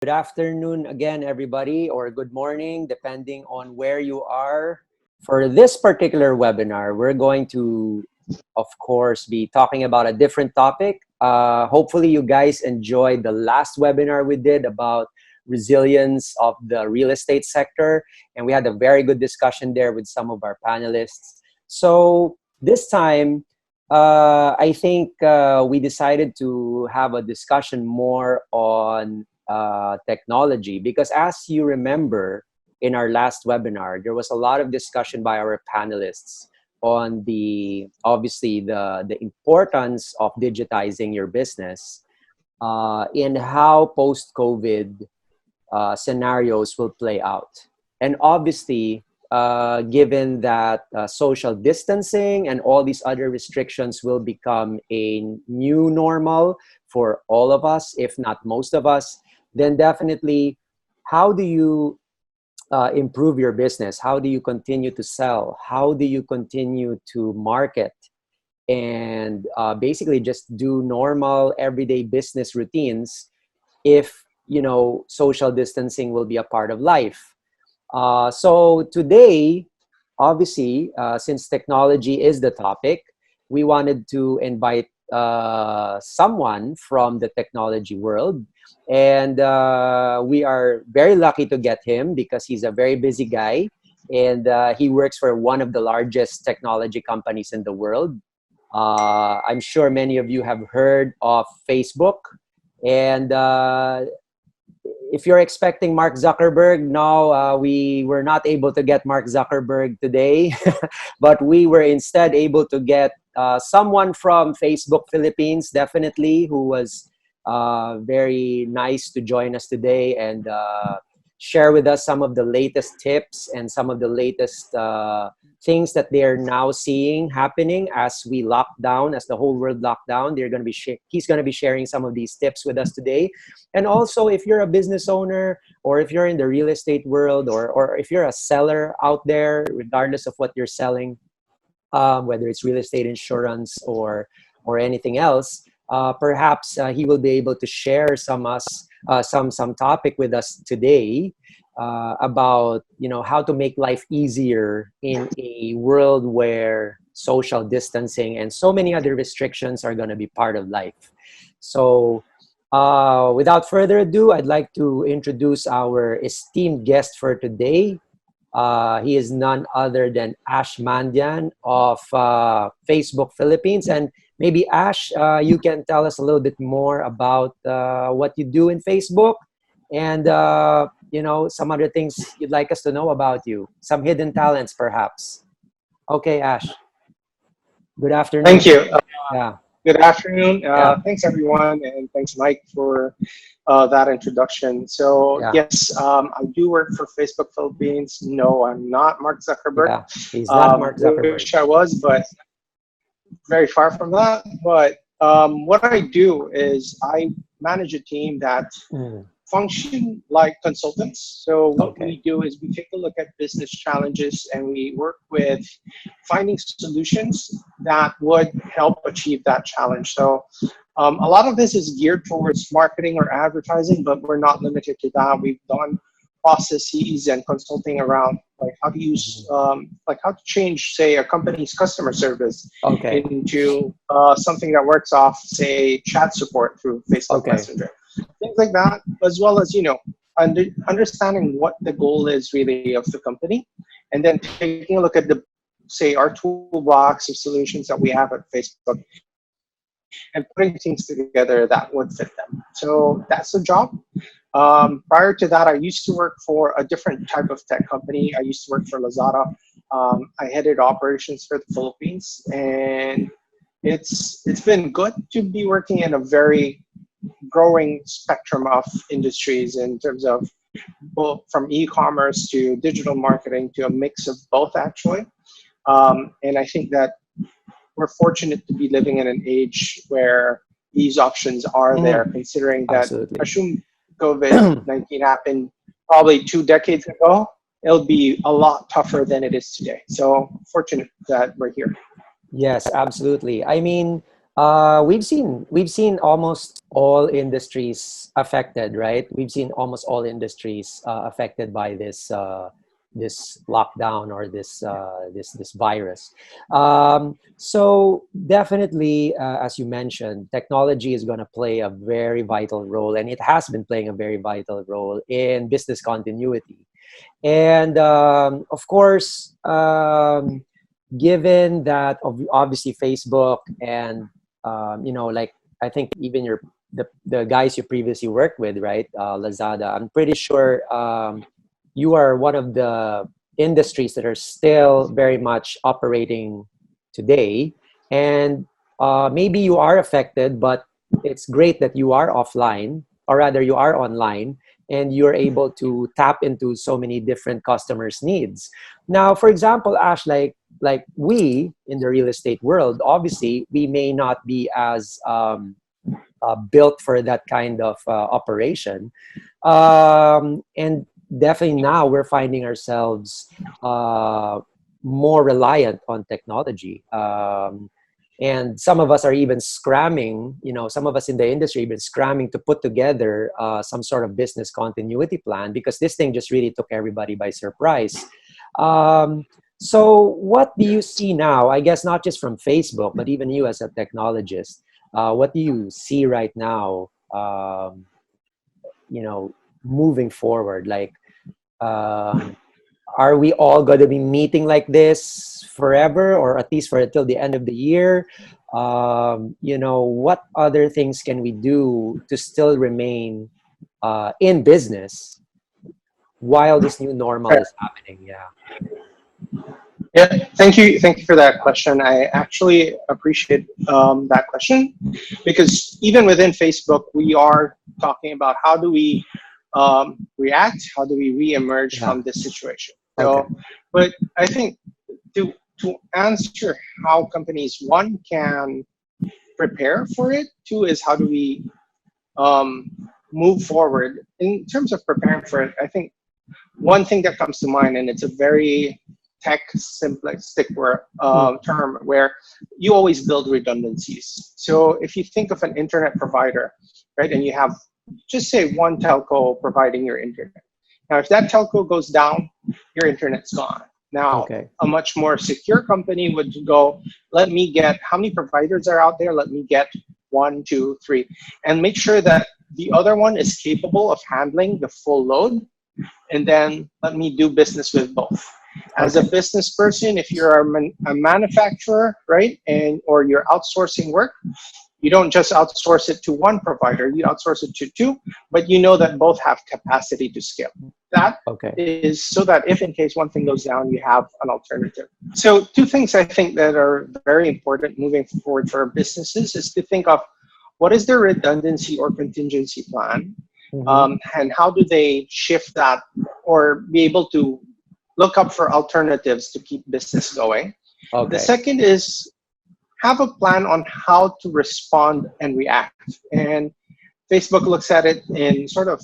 Good afternoon again, everybody, or good morning, depending on where you are. For this particular webinar, we're going to, of course, be talking about a different topic. Hopefully, you guys enjoyed the last webinar we did about resilience of the real estate sector, and we had a very good discussion there with some of our panelists. So this time, I think we decided to have a discussion more on technology, because as you remember in our last webinar, there was a lot of discussion by our panelists on the obviously the importance of digitizing your business in how post-COVID scenarios will play out. And obviously, given that social distancing and all these other restrictions will become a new normal for all of us, if not most of us, then definitely, how do you improve your business? How do you continue to sell? How do you continue to market? And basically just do normal everyday business routines if, you know, social distancing will be a part of life. So today, obviously, since technology is the topic, we wanted to invite someone from the technology world. And we are very lucky to get him because he's a very busy guy. And he works for one of the largest technology companies in the world. I'm sure many of you have heard of Facebook. And if you're expecting Mark Zuckerberg, no, we were not able to get Mark Zuckerberg today, but we were instead able to get someone from Facebook Philippines, definitely, who was very nice to join us today and share with us some of the latest tips and some of the latest things that they're now seeing happening as we lock down, as the whole world locked down. They're going to be he's going to be sharing some of these tips with us today. And also, if you're a business owner, or if you're in the real estate world, or if you're a seller out there, regardless of what you're selling, whether it's real estate insurance or anything else, perhaps he will be able to share some topic with us today about, you know, how to make life easier in a world where social distancing and so many other restrictions are going to be part of life. So without further ado, I'd like to introduce our esteemed guest for today. He is none other than Ash Mandian of Facebook Philippines. And maybe Ash, you can tell us a little bit more about what you do in Facebook and, you know, some other things you'd like us to know about you. Some hidden talents, perhaps. Okay, Ash. Good afternoon. Thank you. Yeah. Good afternoon. Yeah. Thanks, everyone, and thanks, Mike, for that introduction. So, Yeah. yes, I do work for Facebook Philippines. No, I'm not Mark Zuckerberg. Yeah, he's not Mark Zuckerberg. Wish I was, but very far from that. But what I do is I manage a team that function like consultants. So what we do is we take a look at business challenges and we work with finding solutions that would help achieve that challenge. So a lot of this is geared towards marketing or advertising, but we're not limited to that. We've done processes and consulting around like how to use, like how to change, say, a company's customer service into something that works off, say, chat support through Facebook Messenger. Things like that, as well as, you know, understanding what the goal is really of the company, and then taking a look at the, say, our toolbox of solutions that we have at Facebook and putting things together that would fit them. So that's the job. Prior to that, I used to work for a different type of tech company. I used to work for Lazada. I headed operations for the Philippines, and it's been good to be working in a very growing spectrum of industries in terms of both from e-commerce to digital marketing to a mix of both, actually. And I think that we're fortunate to be living in an age where these options are there, considering that assume COVID-19 happened probably 2 decades ago, it'll be a lot tougher than it is today. So fortunate that we're here. Yes, absolutely. I mean, We've seen almost all industries affected, right? We've seen almost all industries affected by this lockdown or this virus. So definitely, as you mentioned, technology is going to play a very vital role, and it has been playing a very vital role in business continuity. And of course, given that obviously Facebook and like I think even the guys you previously worked with, right, Lazada. I'm pretty sure you are one of the industries that are still very much operating today, and maybe you are affected, but it's great that you are offline, or rather you are online, and you're able to tap into so many different customers' needs. Now, for example, Ash, like we in the real estate world, obviously we may not be as built for that kind of operation, and definitely now we're finding ourselves more reliant on technology. And some of us are even scramming, some of us in the industry even scramming to put together some sort of business continuity plan, because this thing just really took everybody by surprise. So what do you see now? I guess not just from Facebook, but even you as a technologist, what do you see right now, you know, moving forward? Like, um, are we all going to be meeting like this forever, or at least for until the end of the year? What other things can we do to still remain in business while this new normal is happening? Yeah. Yeah, thank you for that question. I actually appreciate that question because even within Facebook, we are talking about how do we react, how do we reemerge Yeah. from this situation. Okay. So, but I think to answer how companies one can prepare for it, two is how do we um, move forward in terms of preparing for it. I think one thing that comes to mind, and it's a very tech simplistic Mm. term, where you always build redundancies. So if you think of an internet provider, right, and you have just say one telco providing your internet. Now, if that telco goes down, your internet's gone. Now, Okay. a much more secure company would go, let me get how many providers are out there? Let me get one, two, three, and make sure that the other one is capable of handling the full load, and then let me do business with both. As a Okay. business person, if you're a manufacturer, right, and or you're outsourcing work, you don't just outsource it to one provider, you outsource it to two, but you know that both have capacity to scale. That Okay. is so that if in case one thing goes down, you have an alternative. So two things I think that are very important moving forward for businesses is to think of what is their redundancy or contingency plan, Hmm. and how do they shift that or be able to look up for alternatives to keep business going. The Okay. second is have a plan on how to respond and react. And Facebook looks at it in sort of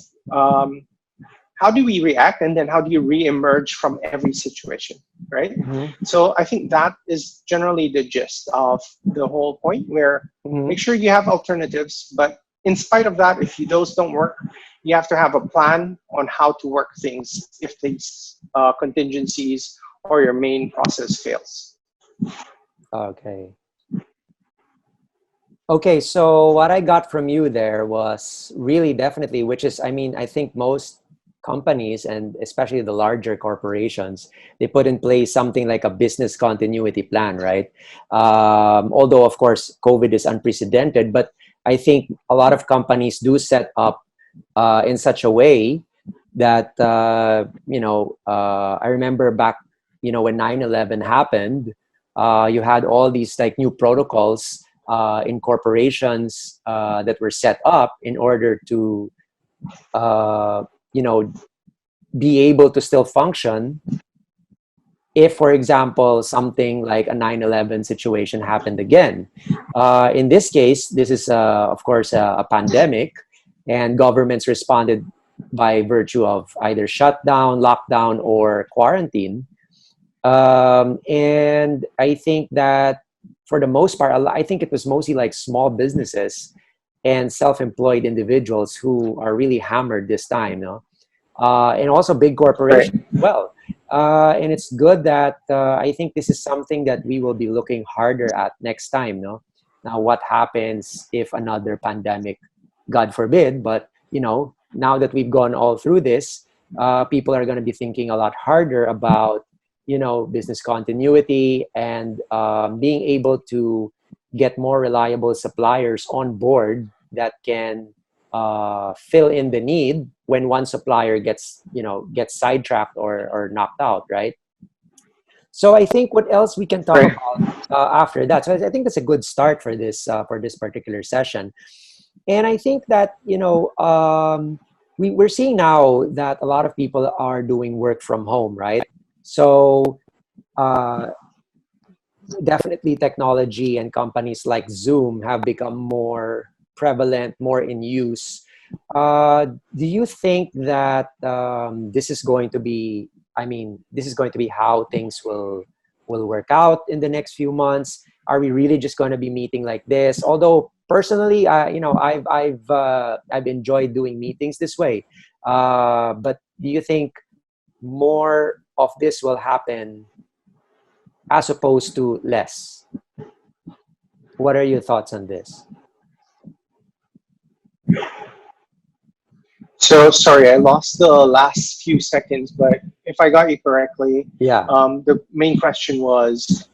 how do we react, and then how do you re-emerge from every situation, right? Hmm. So I think that is generally the gist of the whole point, where Hmm. make sure you have alternatives, but in spite of that, if those don't work, you have to have a plan on how to work things if these contingencies or your main process fails. Okay. Okay, so what I got from you there was really definitely, which is, I mean, I think most companies and especially the larger corporations, they put in place something like a business continuity plan, right? Although, of course, COVID is unprecedented, but I think a lot of companies do set up in such a way that, I remember back, when 9/11 happened, you had all these like new protocols in corporations that were set up in order to uh, you know be able to still function if, for example, something like a 9/11 situation happened again. In this case, this is of course a pandemic, and governments responded by virtue of either shutdown, lockdown, or quarantine. And I think that for the most part, I think it was mostly like small businesses and self-employed individuals who are really hammered this time, no? And also big Right. corporations as well. And it's good that I think this is something that we will be looking harder at next time, no? Now, what happens if another pandemic, God forbid, but now that we've gone all through this, people are going to be thinking a lot harder about, business continuity and being able to get more reliable suppliers on board that can fill in the need when one supplier gets sidetracked or knocked out, right? So I think what else we can talk Right. about after that. So I think that's a good start for this particular session. And I think that we're seeing now that a lot of people are doing work from home, right? So uh, definitely technology and companies like Zoom have become more prevalent, more in use. Do you think that this is going to be, this is going to be how things will work out in the next few months? Are we really just going to be meeting like this? Although personally, I've enjoyed doing meetings this way. But do you think more of this will happen as opposed to less? What are your thoughts on this? So sorry, I lost the last few seconds, but if I got you correctly, Yeah, the main question was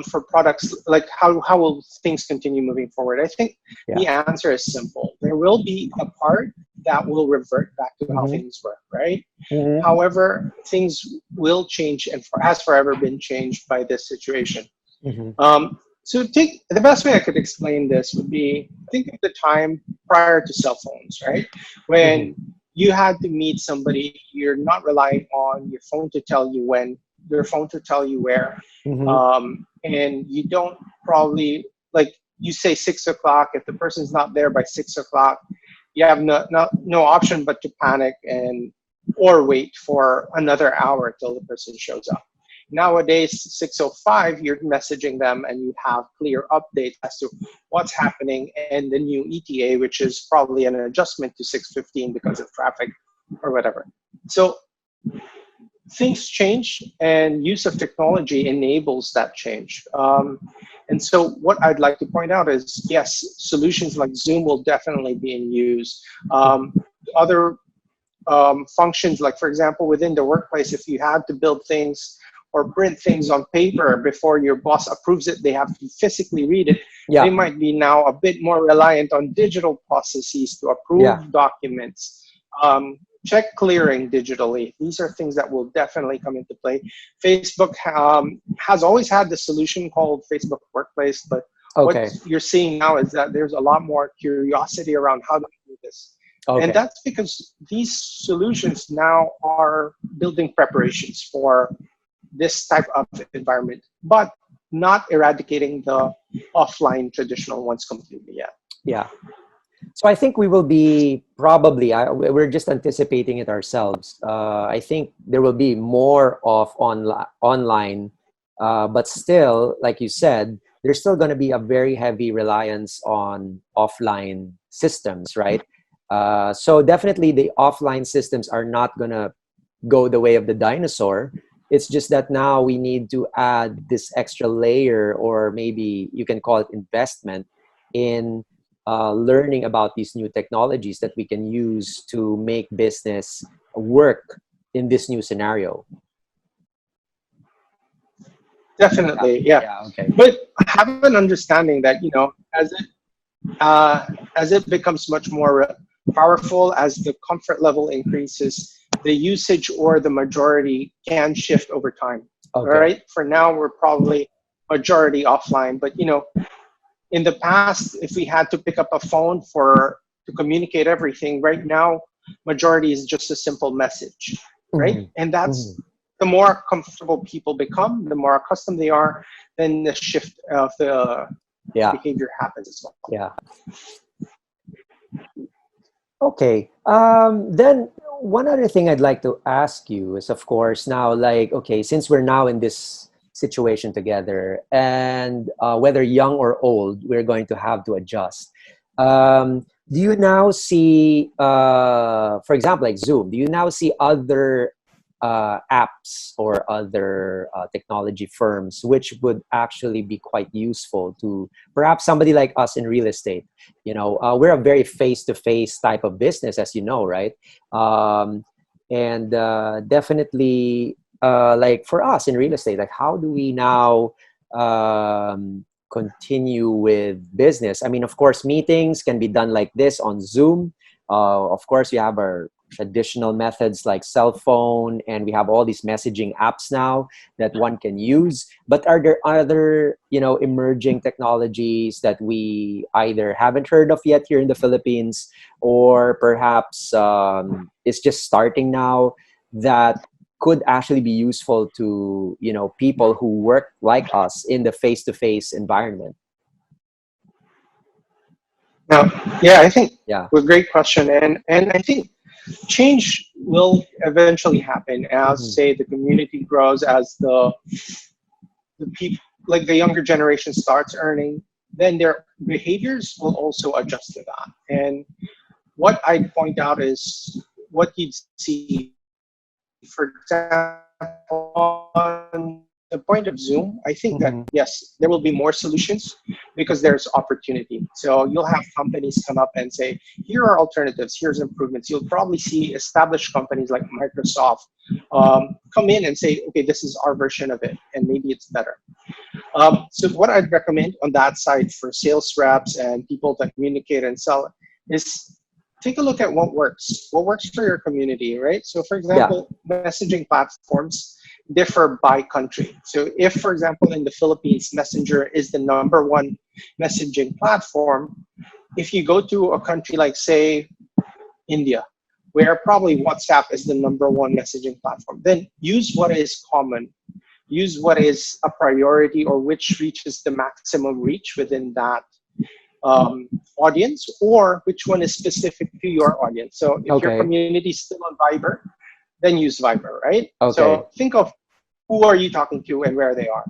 for products like how will things continue moving forward? I think yeah. the answer is simple. There will be a part that will revert back to how Mm-hmm. things were, right? Mm-hmm. However, things will change and has forever been changed by this situation. Mm-hmm. So take the best way I could explain this would be think of the time prior to cell phones, right? Mm-hmm. When you had to meet somebody, you're not relying on your phone to tell you when, your phone to tell you where, Mm-hmm. and you don't probably like you say 6 o'clock. If the person's not there by 6 o'clock, you have no option but to panic and or wait for another hour till the person shows up. Nowadays, 6:05, you're messaging them and you have clear updates as to what's happening and the new ETA, which is probably an adjustment to 6:15 because of traffic or whatever. So things change and use of technology enables that change. And so what I'd like to point out is, yes, solutions like Zoom will definitely be in use. Other functions, like for example, within the workplace, if you had to build things or print things on paper before your boss approves it, they have to physically read it. They Yeah, might be now a bit more reliant on digital processes to yeah. approve documents, check clearing digitally. These are things that will definitely come into play. Facebook has always had the solution called Facebook Workplace, but what Okay, you're seeing now is that there's a lot more curiosity around how to do this. And okay. that's because these solutions now are building preparations for this type of environment, but not eradicating the offline traditional ones completely yet. Yeah. So I think we will be probably, we're just anticipating it ourselves. I think there will be more of online, but still, like you said, there's still going to be a very heavy reliance on offline systems, right? So definitely the offline systems are not going to go the way of the dinosaur. It's just that now we need to add this extra layer, or maybe you can call it investment, in learning about these new technologies that we can use to make business work in this new scenario. Yeah, Definitely, yeah. yeah, okay. But have an understanding that uh, as it becomes much more powerful, as the comfort level increases, the usage or the majority can shift over time. All Okay. right. For now, we're probably majority offline, but in the past, if we had to pick up a phone for to communicate everything, right now, majority is just a simple message, right? Hmm. And Hmm. that's the more comfortable people become, the more accustomed they are, then the shift of the Yeah, behavior happens as well. yeah. Okay. Then one other thing I'd like to ask you is, of course, now, like, okay, since we're now in this situation together, and whether young or old, we're going to have to adjust. Do you now see, for example, like Zoom, do you now see other apps or other technology firms which would actually be quite useful to perhaps somebody like us in real estate? We're a very face-to-face type of business, as you know, right? And definitely, like for us in real estate, like how do we now continue with business? I mean, of course, meetings can be done like this on Zoom. Of course, we have our traditional methods like cell phone, and we have all these messaging apps now that one can use. But are there other, emerging technologies that we either haven't heard of yet here in the Philippines, or perhaps it's just starting now, that could actually be useful to people who work like us in the face-to-face environment? Now, yeah, I think Yeah. a great question, and I think change will eventually happen as, Mhm. say, the community grows, as the people, like the younger generation, starts earning, then their behaviors will also adjust to that. And what I'd point out is what you'd see, for example, on the point of Zoom, I think that yes, there will be more Mhm. solutions because there's opportunity. So you'll have companies come up and say, here are alternatives, here's improvements. You'll probably see established companies like Microsoft come in and say, okay, this is our version of it, and maybe it's better. So what I'd recommend on that side for sales reps and people that communicate and sell is take a look at what works for your community, right? So for Yeah. example, messaging platforms differ by country. So if, for example, in the Philippines, Messenger is the number one messaging platform, if you go to a country like, say, India, where probably WhatsApp is the number one messaging platform, then use what is common, use what is a priority or which reaches the maximum reach within that audience, or which one is specific to your audience. So if your Okay. community is still on Viber, then use Viber, right? Okay. So think of who are you talking to and where they are.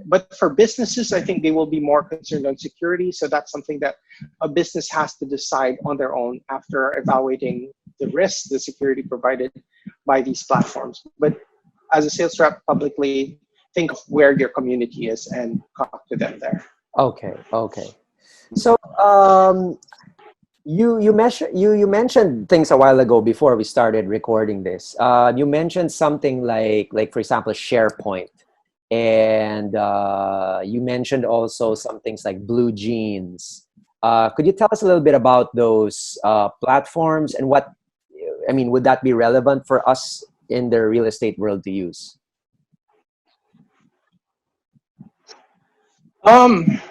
But for businesses, I think they will be more concerned on security. So that's something that a business has to decide on their own after evaluating the risks, the security provided by these platforms. But as a sales rep, publicly, think of where your community is and talk to them there. Okay. Okay. So, you mentioned things a while ago before we started recording this. You mentioned something like for example, SharePoint, and you mentioned also some things like Blue Jeans. Could you tell us a little bit about those platforms, and what, I mean, would that be relevant for us in the real estate world to use?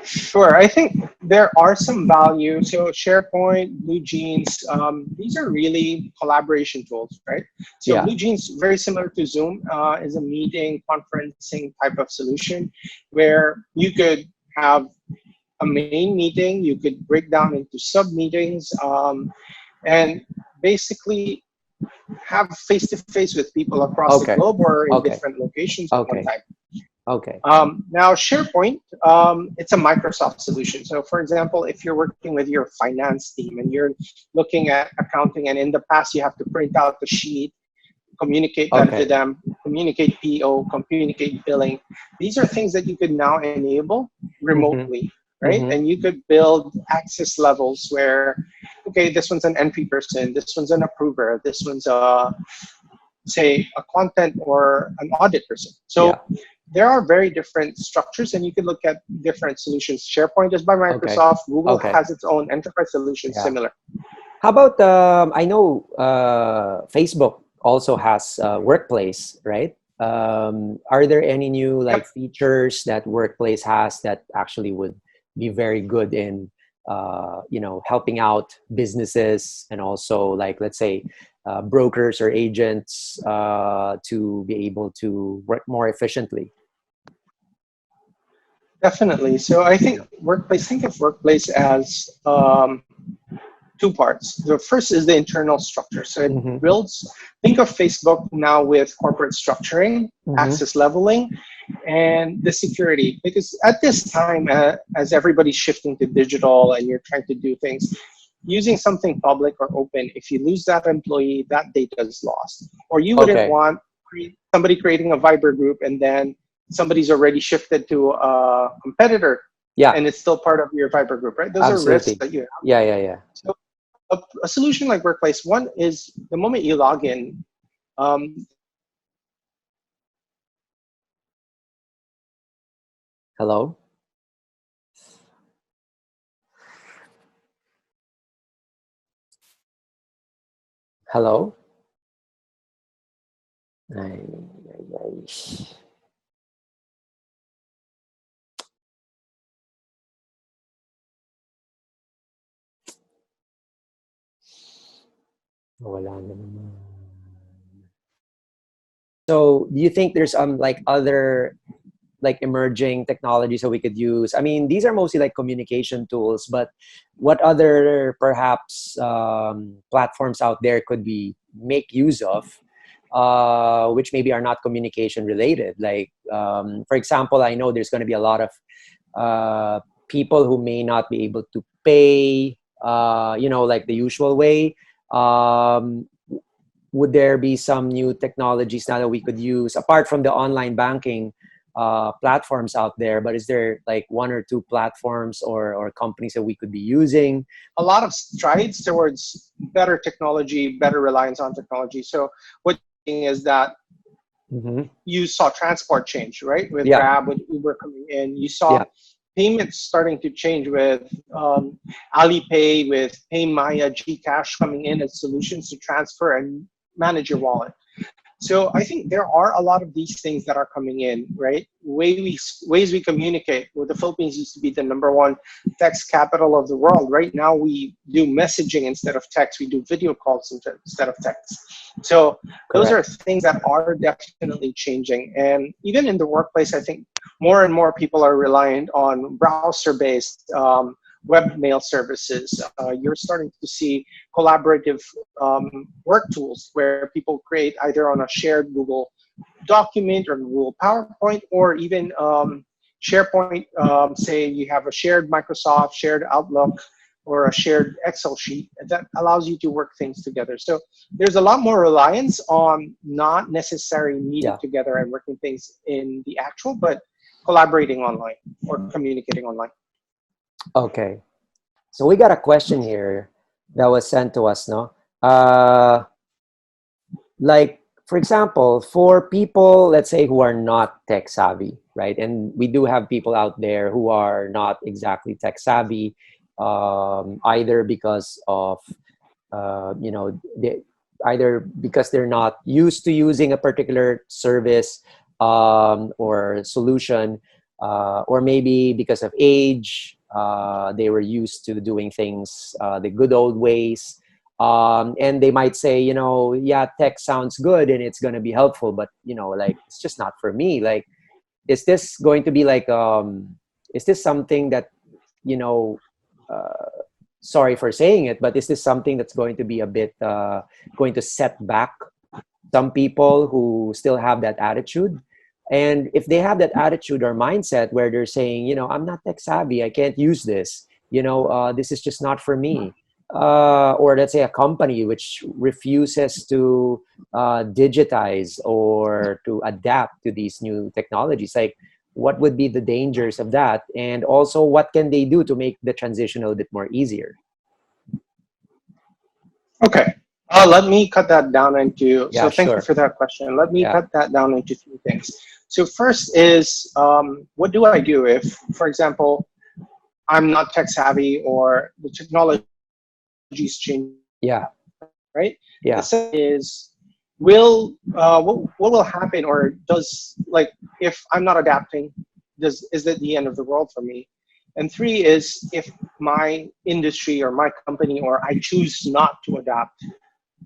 Sure. I think there are some value. So SharePoint, Blue Jeans, these are really collaboration tools, right? So Yeah. Blue Jeans, very similar to Zoom, is a meeting conferencing type of solution where you could have a main meeting, you could break down into sub meetings, and basically have face to face with people across the Okay. globe or in Okay. different locations at one Okay. time. Okay. Now, SharePoint, it's a Microsoft solution. So, for example, if you're working with your finance team and you're looking at accounting, and in the past you have to print out the sheet, communicate that to Okay. them, communicate PO, communicate billing. These are things that you could now enable Mm-hmm. remotely, right? Mm-hmm. And you could build access levels where, okay, this one's an entry person, this one's an approver, this one's say a content or an audit person. Yeah. So there are very different structures, and you can look at different solutions. SharePoint is by Okay. Microsoft. Google Okay. has its own enterprise solution Yeah. similar. How about, I know Facebook also has Workplace, right? Are there any new like Yep, features that Workplace has that actually would be very good in, helping out businesses, and also, like, let's say, brokers or agents to be able to work more efficiently? definitely. So I Yeah. think workplace. Think of workplace as two parts. The first is the internal structure. So it Mm-hmm. builds. Think of Facebook now with corporate structuring, Mm-hmm. access leveling, and the security. Because at this time, as everybody's shifting to digital and you're trying to do things, using something public or open, if you lose that employee, that data is lost. Or you wouldn't Okay. want somebody creating a Viber group and then somebody's already shifted to a competitor Yeah, and it's still part of your Viber group, right? Those are risks absolutely. that you have. Yeah, yeah, yeah. So a solution like Workplace, one is the moment you log in, Hello? Hello? Ay, ay, ay. Wala na naman. So, do you think there's like other like emerging technologies that we could use? I mean, these are mostly like communication tools, but what other perhaps platforms out there could we make use of, which maybe are not communication related? Like, for example, I know there's going to be a lot of uh, people who may not be able to pay, like the usual way. Um, would there be some new technologies now that we could use apart from the online banking platforms out there? But is there like one or two platforms or companies that we could be using? a lot of strides towards better technology, better reliance on technology. So what you're saying is that Hmm. you saw transport change, right? With Yeah, Grab, with Uber coming in, you saw yeah, payments starting to change with Alipay, with PayMaya, Gcash coming in as solutions to transfer and manage your wallet. So I think there are a lot of these things that are coming in, right? Ways we communicate. Well, the Philippines used to be the number one text capital of the world. Right now, we do messaging instead of text. We do video calls instead of text. So those are correct. things that are definitely changing. And even in the workplace, I think more and more people are reliant on browser-based webmail services. You're starting to see collaborative work tools where people create either on a shared Google document or Google PowerPoint or even SharePoint. Say you have a shared Microsoft, shared Outlook, or a shared Excel sheet that allows you to work things together. So there's a lot more reliance on not necessarily meeting Yeah. together and working things in the actual, but collaborating online or communicating online. Okay. So we got a question here that was sent to us, no? Uh, like for example, for people, let's say, who are not tech savvy, right? And we do have people out there who are not exactly tech savvy, either because of either because they're not used to using a particular service or solution, or maybe because of age, they were used to doing things the good old ways. And they might say, yeah, tech sounds good and it's going to be helpful, but like it's just not for me. Like, is this going to be like is this something that you know uh, sorry for saying it, but is this something that's going to be a bit going to set back some people who still have that attitude? And if they have that attitude or mindset where they're saying, I'm not tech savvy, I can't use this, this is just not for me. Or let's say a company which refuses to digitize or to adapt to these new technologies. Like, what would be the dangers of that? And also, what can they do to make the transition a little bit more easier? Okay. Let me cut that down into. Yeah, So thank you sure. for that question. Let me Yeah. cut that down into three things. So first is what do I do if, for example, I'm not tech savvy or the technology is changing Yeah. right? The Yeah. second is what will happen or does like if I'm not adapting, does is that the end of the world for me? And three is if my industry or my company or I choose not to adapt,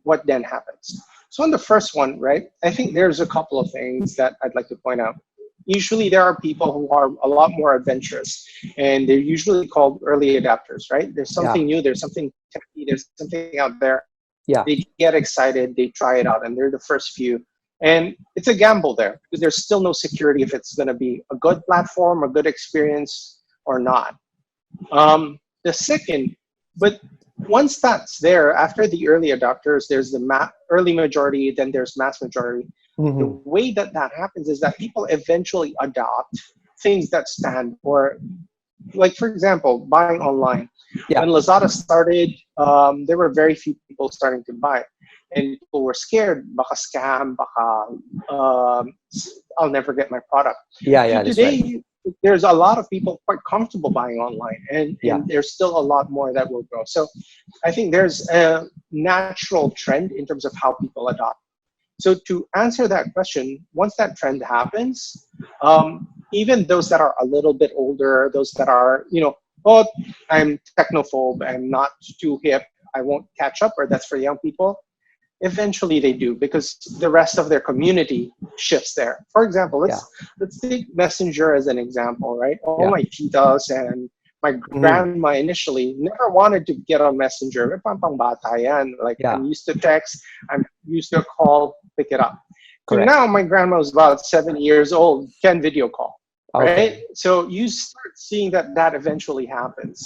what then happens? So on the first one, right, I think there's a couple of things that I'd like to point out. Usually there are people who are a lot more adventurous and they're usually called early adapters, right? There's Yeah. something new, there's something techy, there's something out there. Yeah. They get excited, they try it out, and they're the first few And it's a gamble there because there's still no security if it's going to be a good platform, a good experience, or not. The second, but once that's there, after the early adopters, there's the early majority, then there's mass majority. The Mm-hmm. way that that happens is that people eventually adopt things that stand, or like for example, buying online. When Yeah. Lazada started, there were very few people starting to buy, and people were scared, baka scam, baka I'll never get my product. Yeah. To Yeah. That's right. today, there's a lot of people quite comfortable buying online, Yeah. and there's still a lot more that will grow. So I think there's a natural trend in terms of how people adopt. So to answer that question, once that trend happens, even those that are a little bit older, those that are, oh, I'm technophobe, I'm not too hip, I won't catch up, or that's for young people, eventually they do because the rest of their community shifts there. For example, Yeah. let's take Messenger as an example, right? All Yeah. my titas and my Mm. grandma initially never wanted to get on Messenger. May pang bata yan. Like, I'm Yeah. used to text, I'm used to call, pick it up. So Correct. now my grandma is about 7 years old, can video call, right? Okay. So you start seeing that that eventually happens.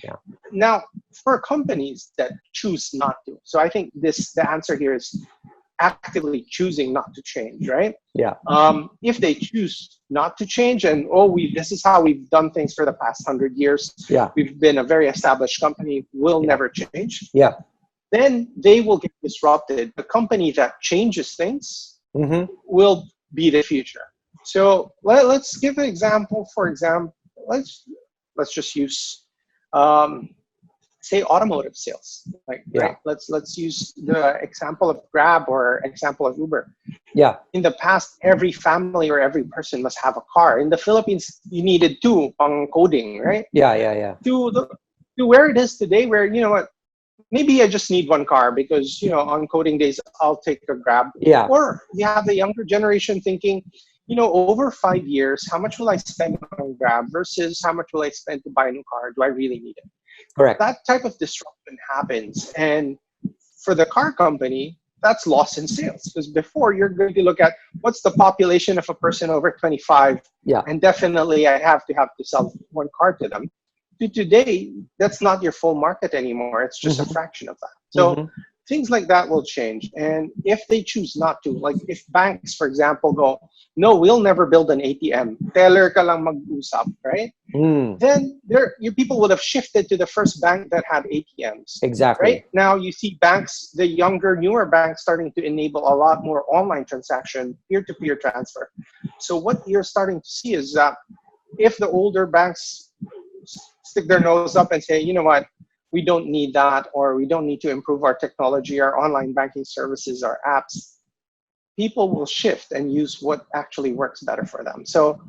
Yeah. Now, for companies that choose not to, so I think the answer here is actively choosing not to change, right? Yeah. If they choose not to change, and this is how we've done things for the past 100 years, Yeah. we've been a very established company, will Yeah. never change, Yeah. then they will get disrupted. The company that changes things Mm-hmm. will be the future. So let's give an example. For example, let's just use um, say automotive sales, like, Yeah. right, let's use the example of Grab or example of Uber. Yeah. In the past, every family or every person must have a car. In the Philippines, you needed two pang coding, right? Yeah. Yeah. Yeah. To where it is today, where what, maybe I just need one car because on coding days I'll take a Grab. Yeah. Or you have the younger generation thinking, over 5 years, how much will I spend on Grab versus how much will I spend to buy a new car? Do I really need it? Correct. That type of disruption happens. And for the car company, that's loss in sales. Because before, you're going to look at what's the population of a person over 25, Yeah. and definitely I have to sell one car to them. To today, that's not your full market anymore. It's just a Mm-hmm. fraction of that. So Mm-hmm. things like that will change. And if they choose not to, like if banks, for example, go, no, we'll never build an ATM. Teller ka lang mag-usap, right? Mm. Then your people would have shifted to the first bank that had ATMs. Right Exactly. now, you see banks, the younger, newer banks, starting to enable a lot more online transaction, peer-to-peer transfer. So what you're starting to see is that if the older banks stick their nose up and say, you know what, we don't need that, or we don't need to improve our technology, our online banking services, our apps, people will shift and use what actually works better for them. So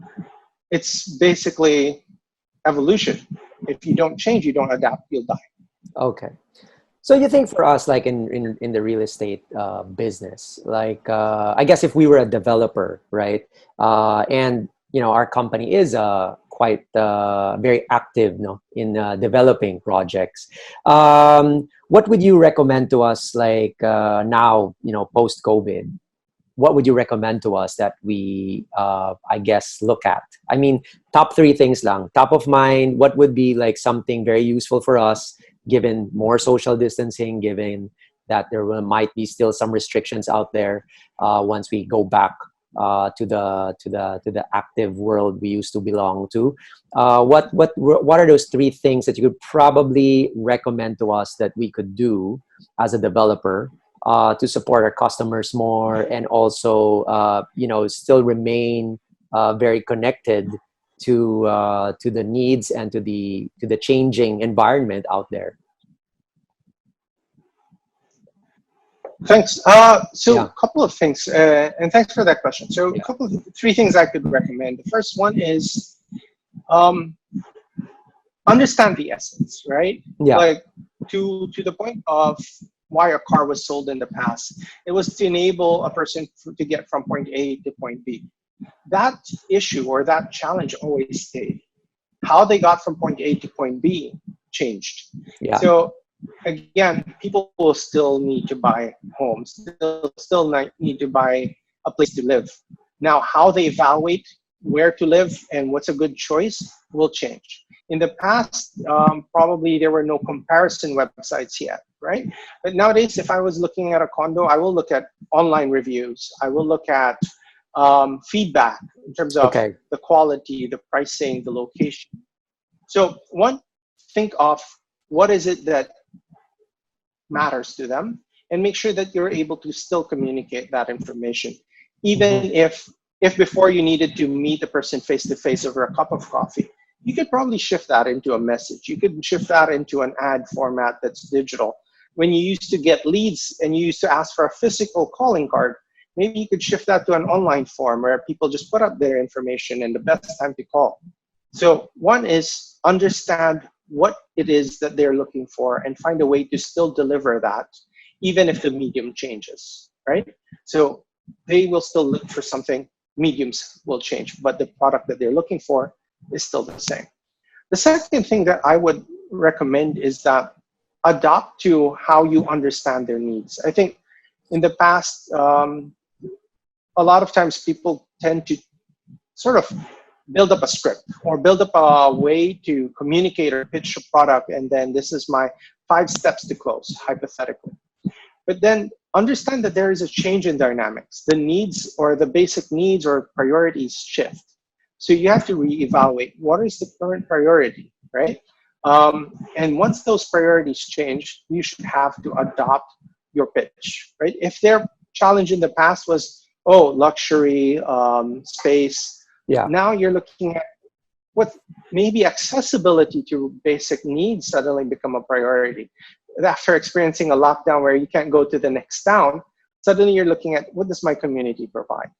it's basically evolution. If you don't change, you don't adapt, you'll die. Okay. So you think for us, like in the real estate business, like I guess if we were a developer, right, and our company is quite very active, no, in developing projects. What would you recommend to us, like now, post COVID? What would you recommend to us that we, I guess, look at? I mean, top three things lang. Top of mind, what would be like something very useful for us, given more social distancing, given that might be still some restrictions out there once we go back to the active world we used to belong to. What are those three things that you could probably recommend to us that we could do as a developer to support our customers more, and also still remain very connected to the needs and to the changing environment out there? Thanks. So Yeah. a couple of things, and thanks for that question. So Yeah. three things I could recommend. The first one is um, understand the essence, right? Yeah. Like to the point of why a car was sold in the past. It was to enable a person to get from point A to point B. That issue or that challenge always stayed. How they got from point A to point B changed. Yeah. So again, people will still need to buy homes. They'll still need to buy a place to live. Now, how they evaluate where to live and what's a good choice will change. In the past, probably there were no comparison websites yet, right? But nowadays, if I was looking at a condo, I will look at online reviews. I will look at feedback in terms of Okay. the quality, the pricing, the location. So, one, think of what is it that matters to them, and make sure that you're able to still communicate that information, even Mhm. if before you needed to meet the person face to face over a cup of coffee. You could probably shift that into a message. You could shift that into an ad format that's digital. When you used to get leads and you used to ask for a physical calling card, maybe you could shift that to an online form where people just put up their information and the best time to call. So one is understand what it is that they're looking for and find a way to still deliver that, even if the medium changes, right? So they will still look for something, mediums will change, but the product that they're looking for is still the same. The second thing that I would recommend is that adopt to how you understand their needs. I think in the past, a lot of times people tend to sort of build up a script or build up a way to communicate or pitch a product, and then this is my 5 steps to close, hypothetically. But then understand that there is a change in dynamics. The needs or the basic needs or priorities shift. So you have to reevaluate what is the current priority, right? And once those priorities change, you should have to adopt your pitch, right? If their challenge in the past was, oh, luxury, space, Yeah. now you're looking at what maybe accessibility to basic needs suddenly become a priority. After experiencing a lockdown where you can't go to the next town, suddenly you're looking at what does my community provide?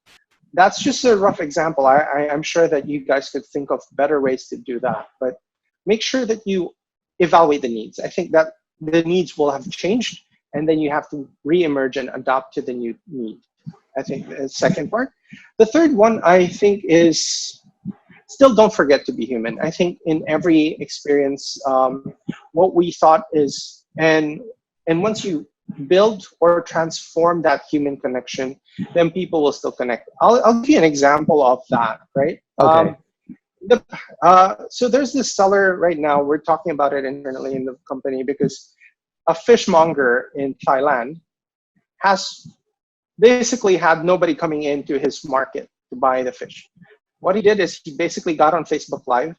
That's just a rough example. I'm sure that you guys could think of better ways to do that, but make sure that you evaluate the needs. I think that the needs will have changed, and then you have to re-emerge and adapt to the new need. I think the second part. The third one, I think, is still don't forget to be human. I think in every experience, what we thought is, and once you build or transform that human connection, then people will still connect. I'll give you an example of that, right? Okay. So there's this seller right now. We're talking about it internally in the company because a fishmonger in Thailand has basically had nobody coming into his market to buy the fish. What he did is he basically got on Facebook Live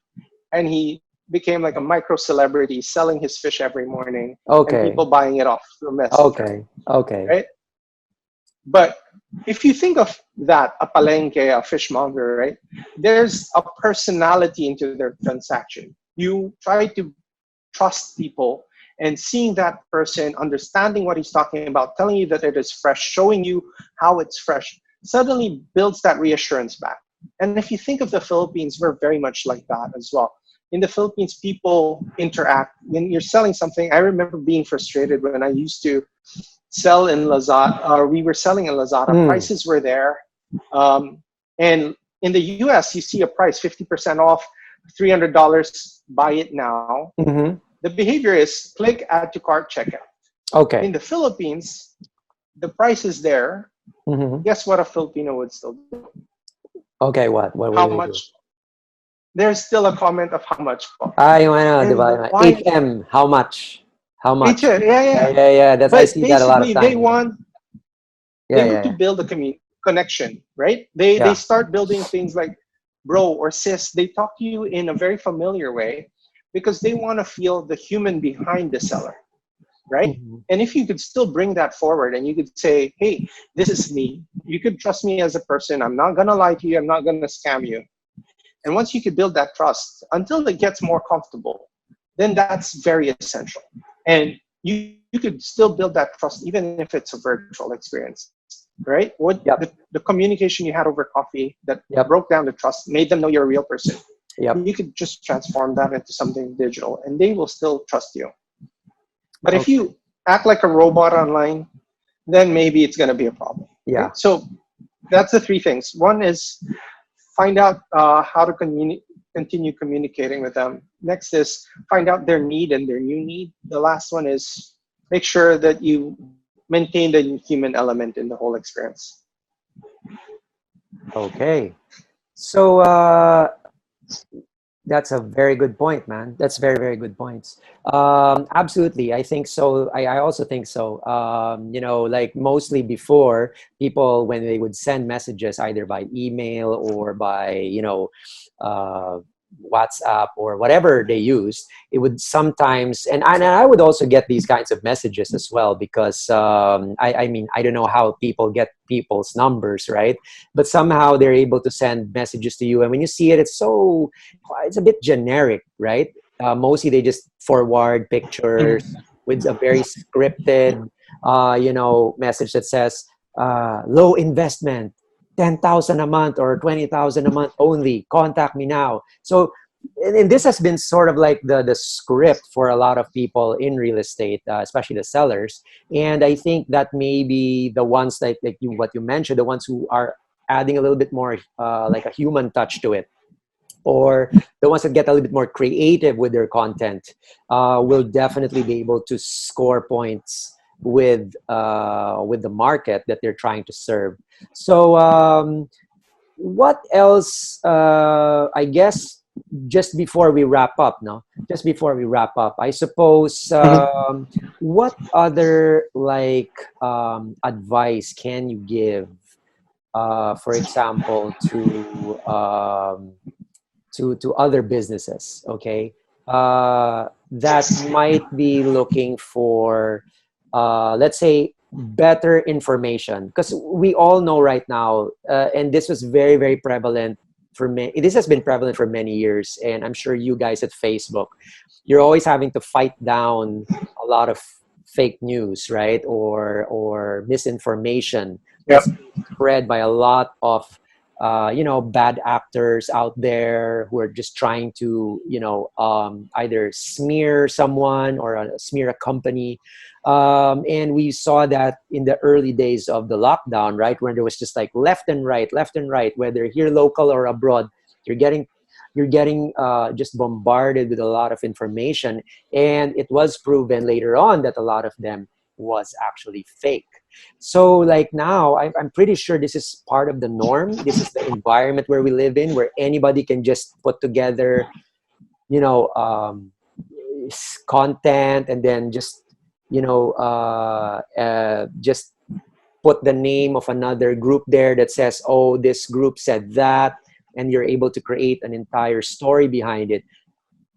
and he became like a micro celebrity selling his fish every morning and Okay. people buying it off through Messenger, Okay. Okay. right? But if you think of that, a palenque, a fishmonger, right? There's a personality into their transaction. You try to trust people, and seeing that person, understanding what he's talking about, telling you that it is fresh, showing you how it's fresh, suddenly builds that reassurance back. And if you think of the Philippines, we're very much like that as well. In the Philippines, people interact. When you're selling something, I remember being frustrated when I used to sell in Lazada, or we were selling in Lazada. Mm. Prices were there. And in the US, you see a price 50% off, $300, buy it now. Mm-hmm. The behavior is click, add to cart, checkout. In Okay. the Philippines, the price is there. Mm-hmm. Guess what a Filipino would still do? Okay. What How do they do? much? There's still a comment of how much po. Yung ano, di And ba? why? HM, how much? How much? Yeah, Yeah, yeah. yeah, yeah. That's I But see that a lot of basically, time. Yeah, they yeah, want yeah, to yeah. build a connection, right? They Yeah. start building things like bro or sis. They talk to you in a very familiar way because they want to feel the human behind the seller, right? Mm-hmm. And if you could still bring that forward and you could say, hey, this is me. You could trust me as a person. I'm not going to lie to you. I'm not going to scam you. And once you could build that trust until it gets more comfortable, then that's very essential. And you could still build that trust even if it's a virtual experience, right? What Yep. the communication you had over coffee that Yep. broke down the trust, made them know you're a real person. Yep. You could just transform that into something digital and they will still trust you. But if Okay. you act like a robot online, then maybe it's going to be a problem. Yeah. Right? So that's the three things. One is find out how to continue communicating with them. Next is find out their need and their new need. The last one is make sure that you maintain the human element in the whole experience. Okay. So that's a very good point, man. That's very, very good points. Absolutely. I think so. I also think so. Like mostly before, people, when they would send messages either by email or by, uh, WhatsApp or whatever they used, it would sometimes, and I would also get these kinds of messages as well because I mean, I don't know how people get people's numbers, right? But somehow they're able to send messages to you. And when you see it, it's a bit generic, right? Mostly they just forward pictures with a very scripted, message that says, low investment, 10,000 a month or 20,000 a month only. Contact me now. So, and this has been sort of like the script for a lot of people in real estate, especially the sellers. And I think that maybe the ones like you, what you mentioned, the ones who are adding a little bit more like a human touch to it, or the ones that get a little bit more creative with their content, will definitely be able to score points with the market that they're trying to serve. So what else? I guess just before we wrap up, no, just before we wrap up, I suppose, what other like advice can you give, for example, to other businesses, okay, that might be looking for, let's say, better information? Because we all know right now, and this was very, very prevalent for me. This has been prevalent for many years, and I'm sure you guys at Facebook, you're always having to fight down a lot of fake news, right, or misinformation Yep. that's spread by a lot of bad actors out there who are just trying to, either smear someone or smear a company. And we saw that in the early days of the lockdown, right, when there was just like left and right, whether here local or abroad, you're getting just bombarded with a lot of information, and it was proven later on that a lot of them was actually fake. So like now, I'm pretty sure this is part of the norm. This is the environment where we live in, where anybody can just put together, you know, content, and then just, just put the name of another group there that says, oh, this group said that, and you're able to create an entire story behind it.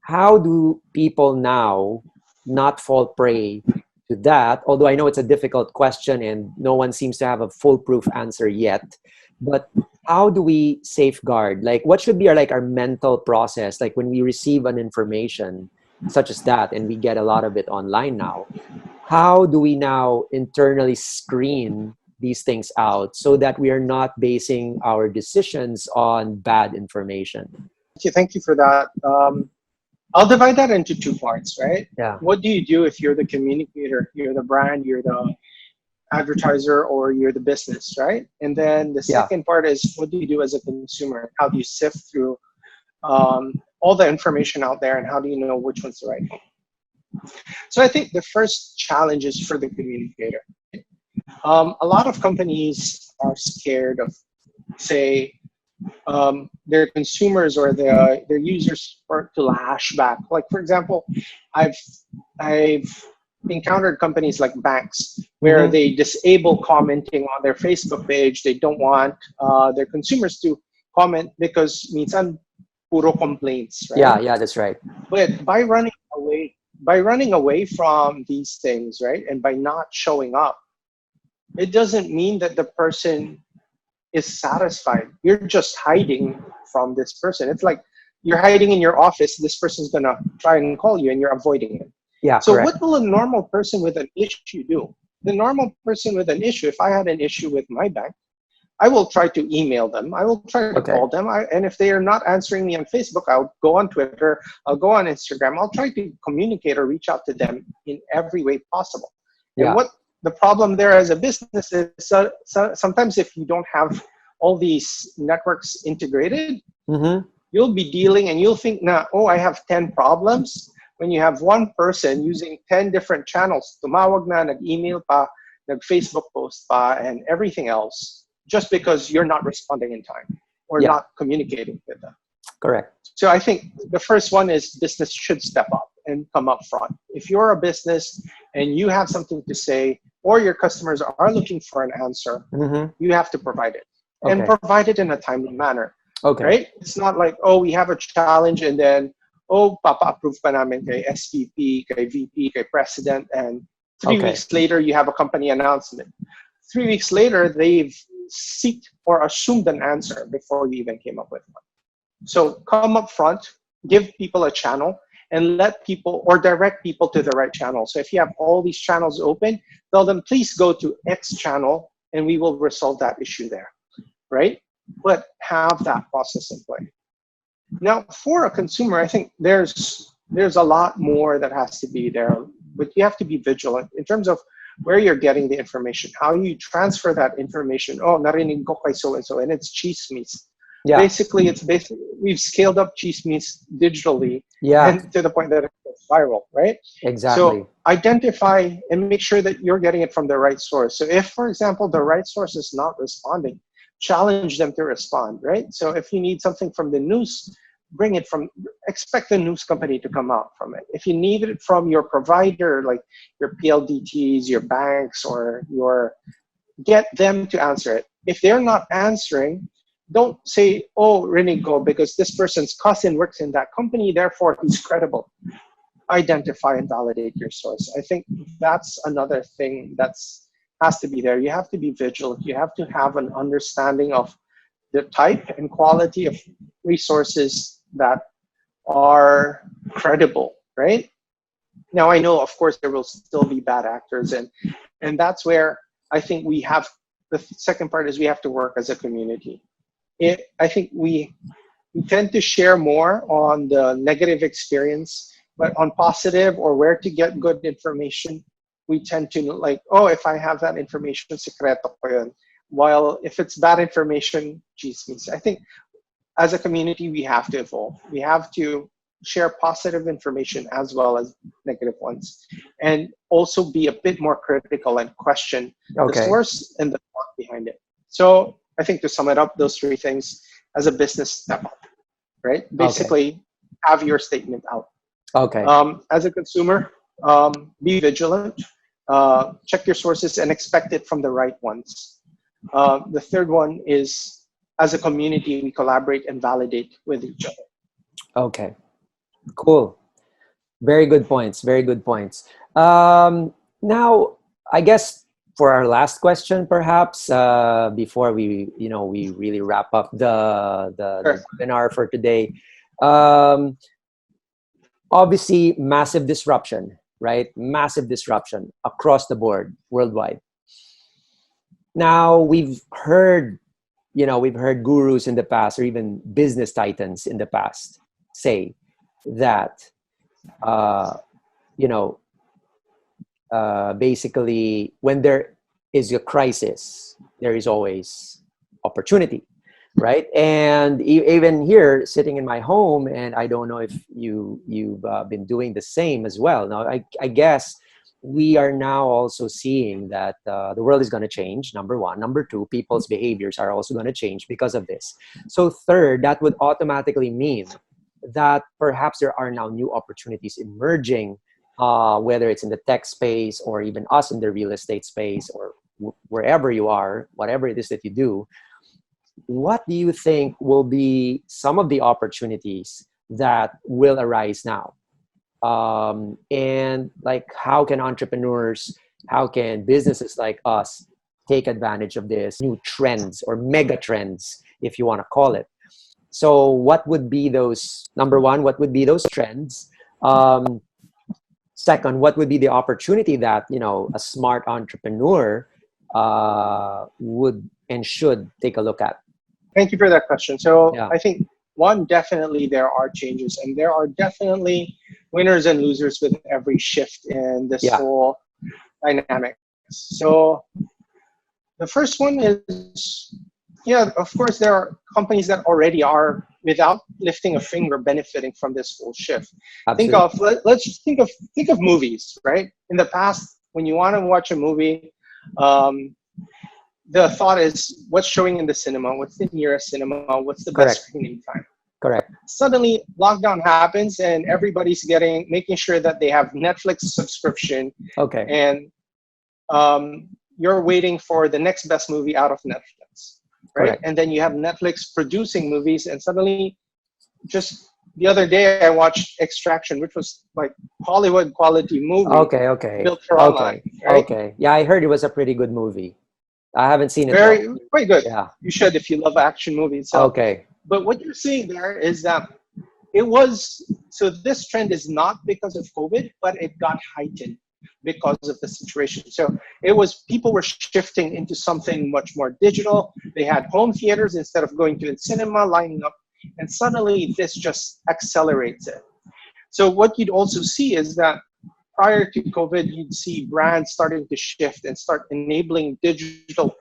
How do people now not fall prey to that? Although I know it's a difficult question and no one seems to have a foolproof answer yet. But how do we safeguard? Like, what should be our mental process? Like when we receive an information such as that, and we get a lot of it online now, how do we now internally screen these things out so that we are not basing our decisions on bad information? Thank you for that. I'll divide that into two parts, right? Yeah. What do you do if you're the communicator, you're the brand, you're the advertiser, or you're the business, right? And then the Yeah. second part is what do you do as a consumer? How do you sift through all the information out there, and how do you know which one's the right one? So I think the first challenge is for the communicator. A lot of companies are scared of, say, their consumers or their users start to lash back. Like for example, I've encountered companies like banks where they disable commenting on their Facebook page. They don't want their consumers to comment because minsan puro complaints, right? Yeah, that's right. But by running away from these things, right, and by not showing up, it doesn't mean that the person is satisfied. You're just hiding from this person. It's like you're hiding in your office. This person's gonna try and call you, and you're avoiding it. Yeah, So correct. what will a normal person with an issue do? The normal person with an issue, if I had an issue with my bank, I will try to email them. I will try to Okay. call them. And if they are not answering me on Facebook, I'll go on Twitter. I'll go on Instagram. I'll try to communicate or reach out to them in every way possible. And Yeah. what the problem there as a business is, sometimes if you don't have all these networks integrated, Mm-hmm. you'll be dealing and you'll think, na, oh, I have 10 problems. When you have one person using 10 different channels, tumawag na, nag-email pa, nag-Facebook post pa, and everything else, just because you're not responding in time or Yeah. not communicating with them. Correct. So I think the first one is business should step up and come up front. If you're a business and you have something to say, or your customers are looking for an answer, you have to provide it. And Okay. provide it in a timely manner. Okay. Right? It's not like, oh, we have a challenge and then, oh, papa-approve pa namin kay SVP, kay VP, kay President, and 3 Okay. weeks later, you have a company announcement. 3 weeks later, they've seeked or assumed an answer before you even came up with one. So come up front, give people a channel, and let people or direct people to the right channel. So if you have all these channels open, tell them, please go to X channel and we will resolve that issue there, right? But have that process in play. Now, for a consumer, I think there's a lot more that has to be there, but you have to be vigilant in terms of where you're getting the information, how you transfer that information. Oh, narinig ko kay so-and-so, and it's chismis. Yeah. Basically, we've scaled up chismis digitally and to the point that it's viral, right? Exactly. So identify and make sure that you're getting it from the right source. So if, for example, the right source is not responding, challenge them to respond, right? So if you need something from the news, expect the news company to come out from it. If you need it from your provider, like your PLDTs, your banks, or get them to answer it. If they're not answering, don't say, oh, Renigo, because this person's cousin works in that company, therefore he's credible. Identify and validate your source. I think that's another thing has to be there. You have to be vigilant. You have to have an understanding of the type and quality of resources that are credible, right? Now, I know, of course, there will still be bad actors, and that's where I think the second part is we have to work as a community. I think we tend to share more on the negative experience, but on positive or where to get good information, we tend to like, oh, if I have that information, secreto ko yun. While if it's bad information, chismis. I think as a community, we have to evolve. We have to share positive information as well as negative ones, and also be a bit more critical and question the source and the thought behind it. So I think to sum it up, those three things as a business step up, right? Basically, have your statement out. Okay. As a consumer, be vigilant, check your sources and expect it from the right ones. The third one is, as a community, we collaborate and validate with each other. Okay. Cool. Very good points. Very good points. Now, I guess for our last question, perhaps before we really wrap up the webinar for today. Obviously, massive disruption, right? Massive disruption across the board, worldwide. Now we've heard gurus in the past, or even business titans in the past, say that basically when there is a crisis, there is always opportunity, right? And even here, sitting in my home, and I don't know if you've been doing the same as well. Now, I guess we are now also seeing that the world is going to change, number one. Number two, people's behaviors are also going to change because of this. So third, that would automatically mean that perhaps there are now new opportunities emerging, whether it's in the tech space or even us in the real estate space, or wherever you are, whatever it is that you do. What do you think will be some of the opportunities that will arise now? And like, how can entrepreneurs, how can businesses like us take advantage of this new trends or mega trends, if you want to call it? So what would be those, number one, what would be those trends? Second, what would be the opportunity that, a smart entrepreneur would and should take a look at? Thank you for that question. So I think one, definitely there are changes, and there are definitely winners and losers with every shift in this whole dynamic. So the first one is, of course, there are companies that already are without lifting a finger, benefiting from this whole shift. Absolutely. Let's just think of movies, right? In the past, when you want to watch a movie, um, the thought is what's showing in the cinema, what's the nearest cinema, what's the best Correct. screening time. Correct. Suddenly, lockdown happens, and everybody's making sure that they have Netflix subscription, Okay. and you're waiting for the next best movie out of Netflix, right? Correct. And then you have Netflix producing movies, and suddenly, just the other day, I watched Extraction, which was like Hollywood quality movie Okay. Okay. built for online, Okay. right? Okay. Yeah, I heard it was a pretty good movie. I haven't seen it though. Very quite good. Yeah. You should if you love action movies. So, Okay. but what you're seeing there is that it was so this trend is not because of COVID, but it got heightened because of the situation. So it was people were shifting into something much more digital. They had home theaters instead of going to the cinema, lining up, and suddenly this just accelerates it. So what you'd also see is that prior to COVID, you'd see brands starting to shift and start enabling digital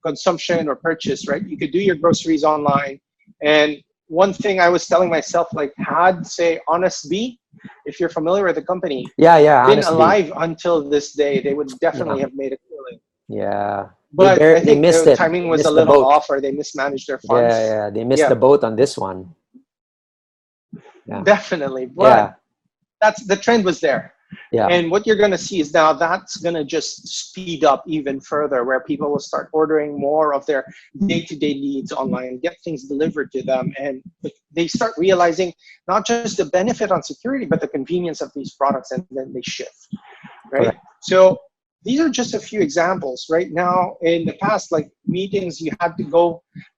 consumption or purchase, right? You could do your groceries online. And one thing I was telling myself, like, had, say, Honest Bee, if you're familiar with the company, Yeah. Yeah. been Honestly. alive until this day, they would Yeah. definitely have made a killing. Yeah. But I They think missed the it. timing They was a missed the little boat. off, or they mismanaged their Yeah. funds. Yeah. They missed Yeah, the boat on this one. Yeah. definitely. But Yeah. that's the trend was there. Yeah. And what you're going to see is now that's going to just speed up even further, where people will start ordering more of their day-to-day needs online, get things delivered to them, and they start realizing not just the benefit on security, but the convenience of these products, and then they shift, right? Correct. So these are just a few examples. Right now, in the past, like meetings, you had to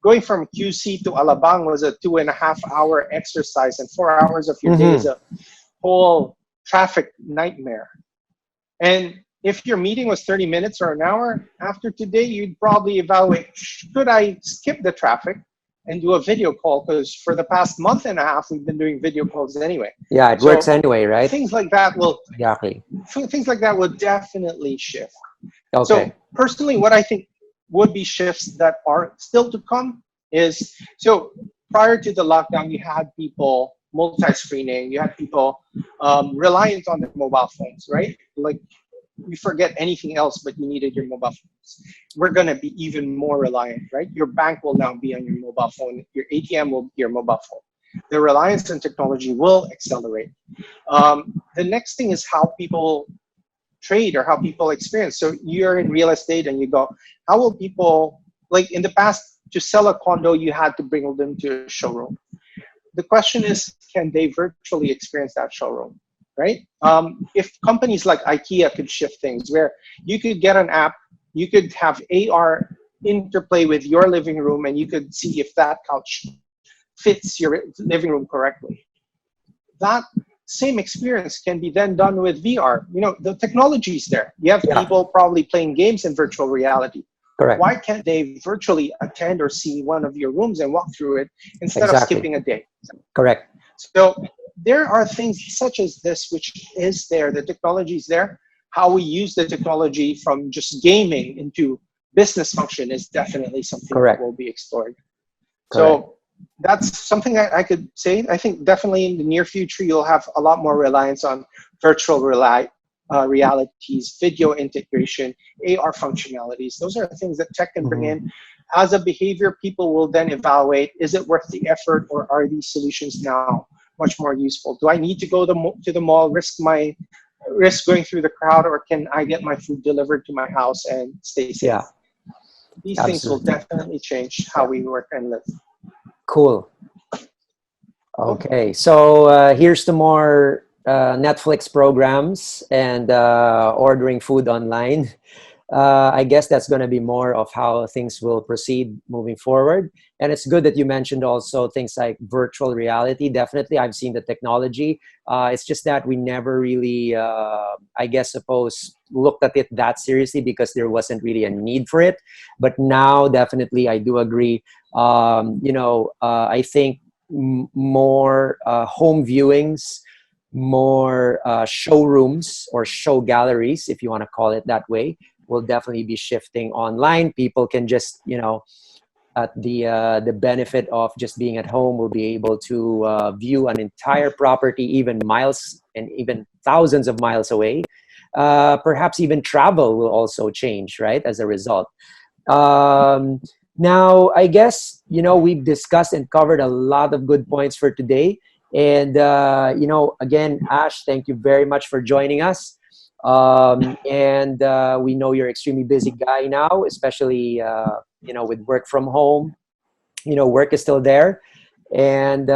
going from QC to Alabang was a 2.5 hour exercise, and 4 hours of your day is Mm-hmm. a whole traffic nightmare. And if your meeting was 30 minutes or an hour, after today, you'd probably evaluate, should I skip the traffic and do a video call? Because for the past month and a half, we've been doing video calls anyway. Yeah. It works So anyway, right? things like that will Exactly. definitely shift. Okay. So personally, what I think would be shifts that are still to come is, so prior to the lockdown, you had people multi-screening, you had people reliant on their mobile phones, right? Like you forget anything else, but you needed your mobile phones. We're going to be even more reliant, right? Your bank will now be on your mobile phone. Your ATM will be your mobile phone. The reliance on technology will accelerate. The next thing is how people trade or how people experience. So you're in real estate and you go, how will people, like in the past, to sell a condo, you had to bring them to a showroom. The question is, can they virtually experience that showroom, right? If companies like IKEA could shift things where you could get an app, you could have AR interplay with your living room, and you could see if that couch fits your living room correctly. That same experience can be then done with VR. You know, the technology is there. You have Yeah. people probably playing games in virtual reality. Correct. Why can't they virtually attend or see one of your rooms and walk through it instead of Exactly. skipping a day? Correct. So there are things such as this, which is there. The technology is there. How we use the technology from just gaming into business function is definitely something that Correct. will be explored. Correct. So that's something I could say. I think definitely in the near future, you'll have a lot more reliance on virtual realities, video integration, AR functionalities. Those are things that tech can bring Mm-hmm. in. As a behavior, people will then evaluate, is it worth the effort, or are these solutions now much more useful? Do I need to go to the mall, risk going through the crowd, or can I get my food delivered to my house and stay safe? Yeah. These things will Absolutely. definitely change how we work and live. Cool. Cool. Okay. So here's to more Netflix programs and ordering food online. I guess that's going to be more of how things will proceed moving forward. And it's good that you mentioned also things like virtual reality. Definitely, I've seen the technology. It's just that we never really, I guess, looked at it that seriously because there wasn't really a need for it. But now, definitely, I do agree. I think more home viewings, more showrooms or show galleries, if you want to call it that way, will definitely be shifting online. People can just, the benefit of just being at home, will be able to view an entire property, even miles and even thousands of miles away. Perhaps even travel will also change, right, as a result. Um, Now, I guess, we've discussed and covered a lot of good points for today. And, again, Ash, thank you very much for joining us. And we know you're extremely busy guy now, especially, with work from home. Work is still there. And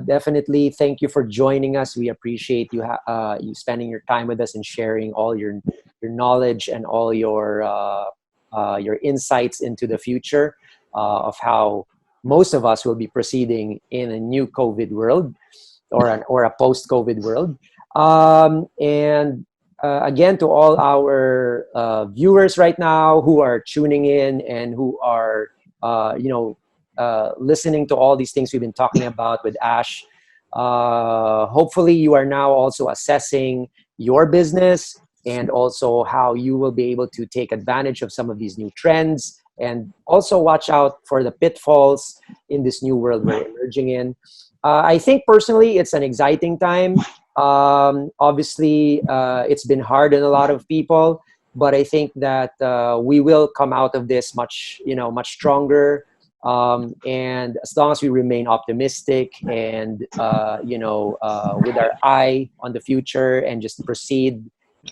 definitely thank you for joining us. We appreciate you spending your time with us and sharing all your knowledge and all your insights into the future of how most of us will be proceeding in a new COVID world, or a post-COVID world. And again, to all our viewers right now who are tuning in and who are listening to all these things we've been talking about with Ash. Hopefully, you are now also assessing your business and also how you will be able to take advantage of some of these new trends, and also watch out for the pitfalls in this new world we're emerging in. I think personally, it's an exciting time. Obviously, it's been hard on a lot of people, but I think that we will come out of this much stronger. And as long as we remain optimistic and with our eye on the future, and just proceed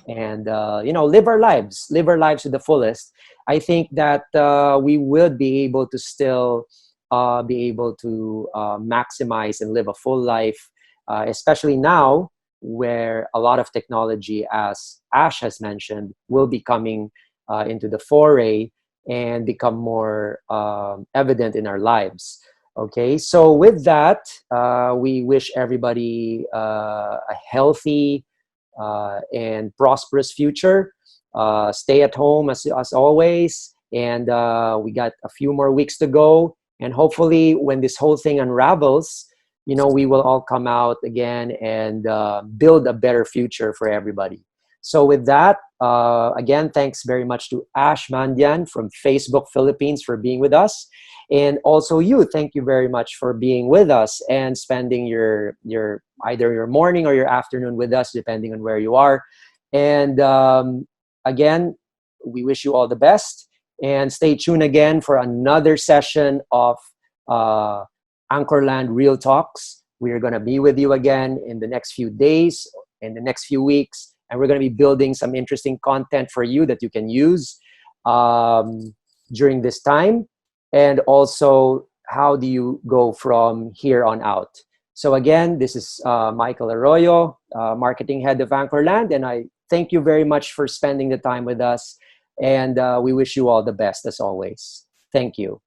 and live our lives to the fullest, I think that we would be able to still be able to maximize and live a full life, especially now where a lot of technology, as Ash has mentioned, will be coming into the foray and become more evident in our lives. Okay, so with that, we wish everybody a healthy and prosperous future. Stay at home as always, and we got a few more weeks to go. And hopefully, when this whole thing unravels, we will all come out again and build a better future for everybody. So with that, again, thanks very much to Ash Mandian from Facebook Philippines for being with us. And also thank you very much for being with us and spending your either your morning or your afternoon with us, depending on where you are. And again, we wish you all the best. And stay tuned again for another session of Anchorland Real Talks. We are going to be with you again in the next few days, in the next few weeks. And we're going to be building some interesting content for you that you can use during this time. And also, how do you go from here on out? So again, this is Michael Arroyo, Marketing Head of Anchorland. And I thank you very much for spending the time with us. And we wish you all the best as always. Thank you.